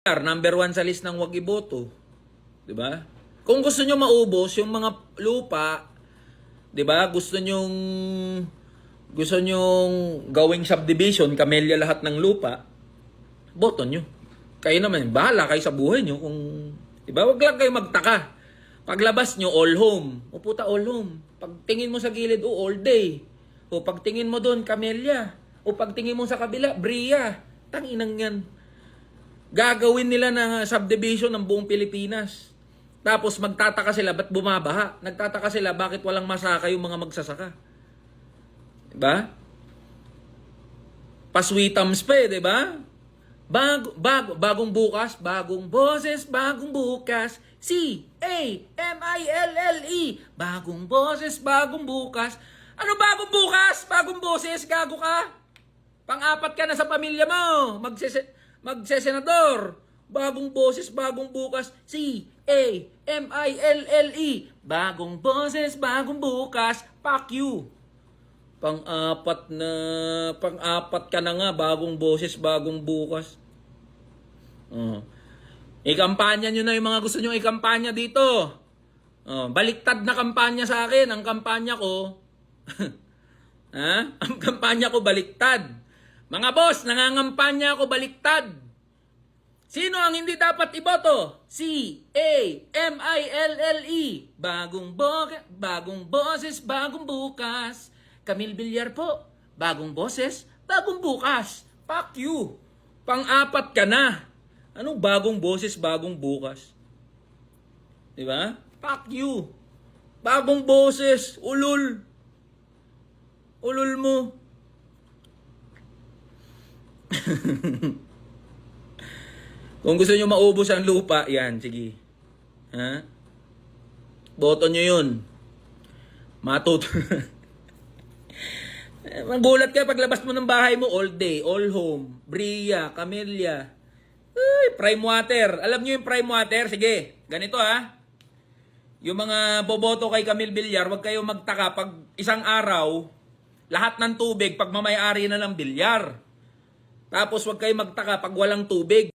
number 1 sa list ng wag iboto. 'Di ba? Kung gusto nyo maubos yung mga lupa, 'di ba? Gusto nyong gawing subdivision, kamelya lahat ng lupa, boto nyo. Kayo naman, bahala kayo sa buhay nyo kung 'di ba? Wag lang kayo magtaka. Paglabas nyo, all home. O puta, all home. Pagtingin mo sa gilid, all day. O pagtingin mo doon, kamelya. O pagtingin mo sa kabila, Bria. Tanginang yan. Gagawin nila na subdivision ng buong Pilipinas. Tapos magtataka sila, ba't bumabaha? Nagtataka sila, bakit walang masaka yung mga magsasaka? Diba? Paswitams pa diba? Bagong bukas, bagong boses, bagong bukas. C-A-M-I-L-L-E. Bagong boses, bagong bukas. Ano bagong bukas? Bagong boses, gago ka? Pang-apat ka na sa pamilya mo. Magsesenador. Bagong boses, bagong bukas. C-A-M-I-L-L-E. Bagong boses, bagong bukas. Fuck you. Pang-apat ka na nga. Bagong boses, bagong bukas. Ikampanya nyo na yung mga gusto nyo ikampanya dito. Baliktad na kampanya sa akin. Ang kampanya ko, Ang kampanya ko baliktad. Mga boss, nangangampanya ako baliktad. Sino ang hindi dapat iboto? C-A-M-I-L-L-E. Bagong boses, bagong bukas. Camille Villar po. Bagong boses, bagong bukas. Fuck you. Pang-apat ka na. Anong bagong boses, bagong bukas? Diba? Fuck you. Bagong boses, ulul. Ulul mo. Kung gusto nyo maubos ang lupa, yan, sige. Ha? Boto nyo yun. Magulat ka paglabas mo ng bahay mo, all day, all home, Bria, Camellia. Ay, prime water. Alam nyo yung prime water? Sige, ganito ha. Yung mga boboto kay Camille Villar, wag kayo magtaka pag isang araw, lahat ng tubig, pagmamayari na ng bilyar. Tapos wag kayo magtaka pag walang tubig.